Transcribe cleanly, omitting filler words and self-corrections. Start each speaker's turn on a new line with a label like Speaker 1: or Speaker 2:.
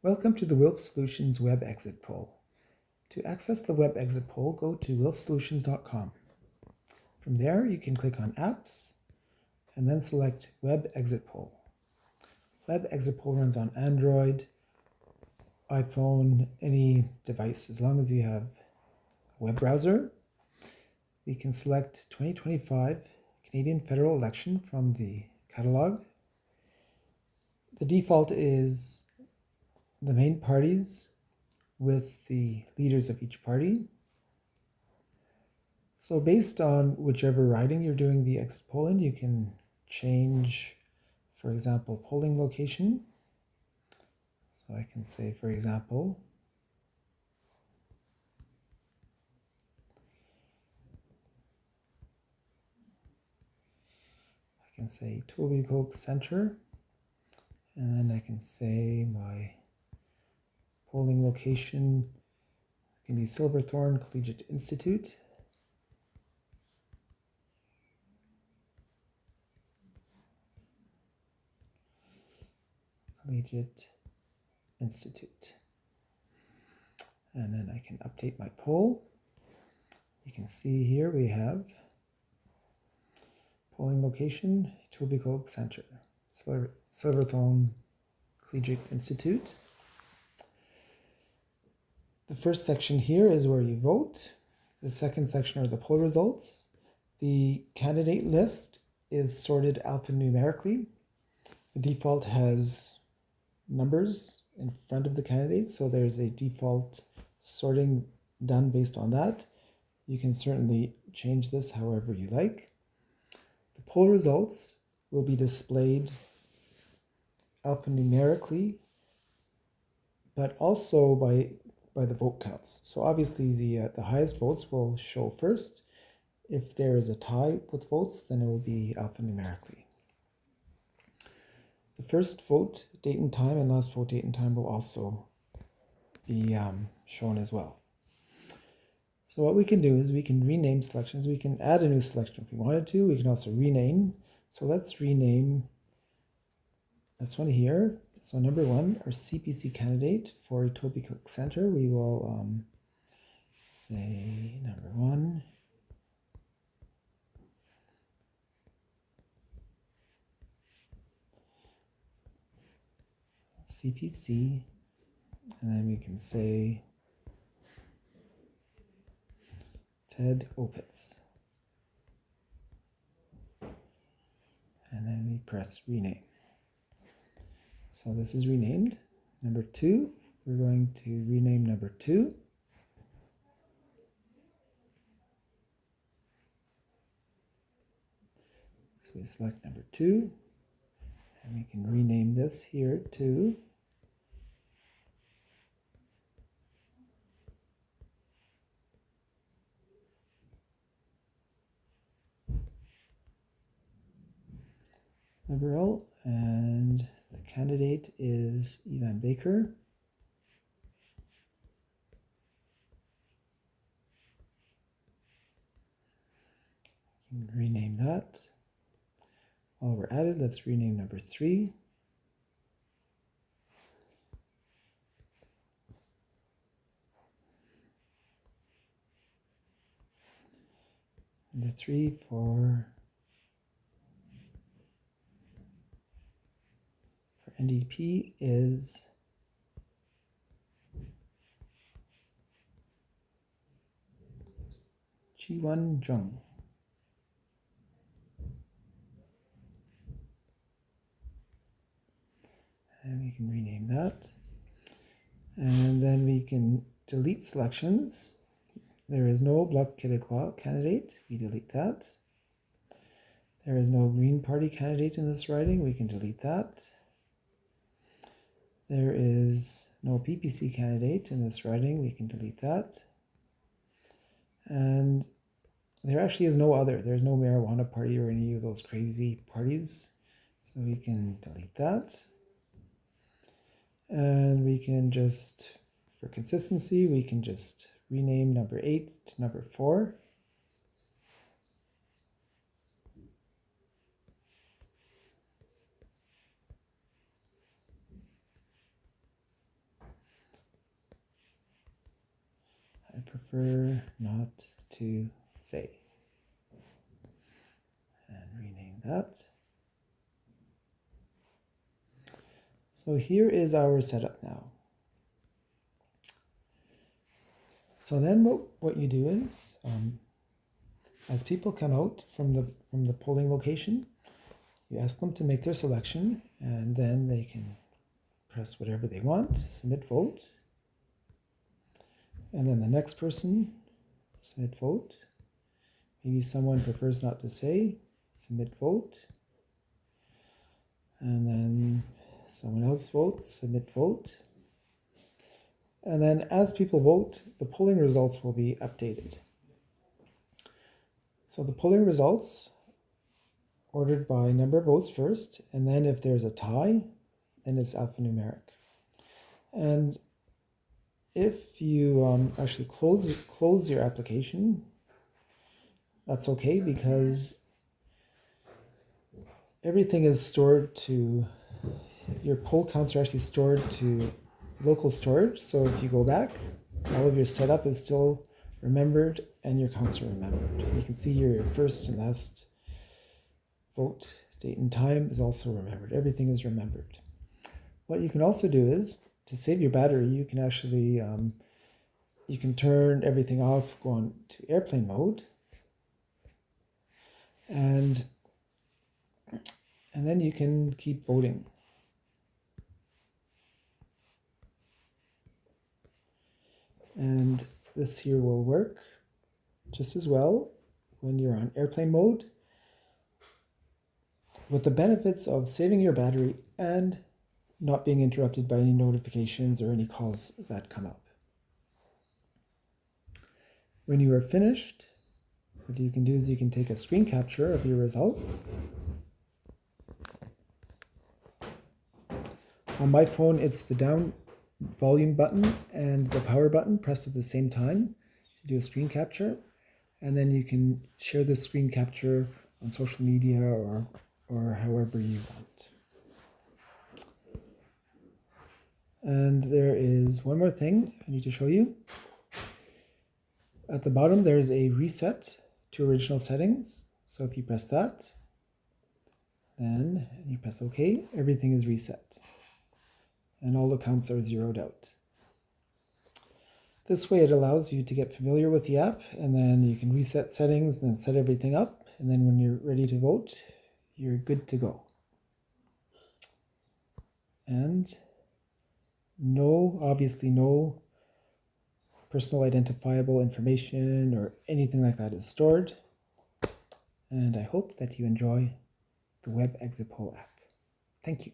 Speaker 1: Welcome to the Wilf Solutions Web Exit Poll. To access the Web Exit Poll, go to wilfsolutions.com. From there, you can click on Apps and then select Web Exit Poll. Web Exit Poll runs on Android, iPhone, any device, as long as you have a web browser. We can select 2025 Canadian federal election from the catalog. The default is the main parties with the leaders of each party. So based on whichever riding you're doing the exit poll in, you can change, for example, polling location. So I can say, for example, I can say Etobicoke Center, and then I can say my polling location can be Silverthorne Collegiate Institute. Collegiate Institute. And then I can update my poll. You can see here we have polling location, Etobicoke Center, Silverthorne Collegiate Institute. The first section here is where you vote. The second section are the poll results. The candidate list is sorted alphanumerically. The default has numbers in front of the candidates, so there's a default sorting done based on that. You can certainly change this however you like. The poll results will be displayed alphanumerically, but also by the vote counts. So obviously the highest votes will show first. If there is a tie with votes, then it will be alphanumerically. The first vote date and time and last vote date and time will also be shown as well. So what we can do is we can rename selections. We can add a new selection if we wanted to. We can also rename. So let's rename this one here. So number one, our CPC candidate for Etobicoke Center, we will say number one. CPC, and then we can say Ted Opitz. And then we press rename. So this is renamed. Number two, we're going to rename number two. So we select number two, and we can rename this here to Liberal, and the candidate is Evan Baker. You can rename that. While we're at it, let's rename number three. Number three for NDP is Chi-Wan Jung. And we can rename that. And then we can delete selections. There is no Bloc Québécois candidate. We delete that. There is no Green Party candidate in this riding. We can delete that. There is no PPC candidate in this riding. We can delete that. And there actually is no other. There's no marijuana party or any of those crazy parties. So we can delete that. And we can just, for consistency, we can just rename number 8 to number 4. prefer not to say. And rename that. So here is our setup now. So then what you do is, as people come out from the polling location, you ask them to make their selection, and then they can press whatever they want, submit vote. And then the next person, submit vote. Maybe someone prefers not to say, submit vote. And then someone else votes, submit vote. And then as people vote, the polling results will be updated. So the polling results ordered by number of votes first, and then if there's a tie, then it's alphanumeric. And if you actually close your application, that's okay, because everything is stored to, your poll counts are actually stored to local storage. So if you go back, all of your setup is still remembered and your counts are remembered. You can see your first and last vote, date and time is also remembered. Everything is remembered. What you can also do is, to save your battery, you can actually, you can turn everything off, go on to airplane mode, and then you can keep voting. And this here will work just as well when you're on airplane mode, with the benefits of saving your battery and not being interrupted by any notifications or any calls that come up. When you are finished, what you can do is you can take a screen capture of your results. On my phone, it's the down volume button and the power button pressed at the same time to do a screen capture. And then you can share this screen capture on social media or however you want. And there is one more thing I need to show you. At the bottom, there's a reset to original settings. So if you press that, then you press OK, everything is reset. And all the counts are zeroed out. This way it allows you to get familiar with the app, and then you can reset settings and then set everything up. And then when you're ready to vote, you're good to go. And obviously no personal identifiable information or anything like that is stored. And I hope that you enjoy the Web Exit Poll app. Thank you.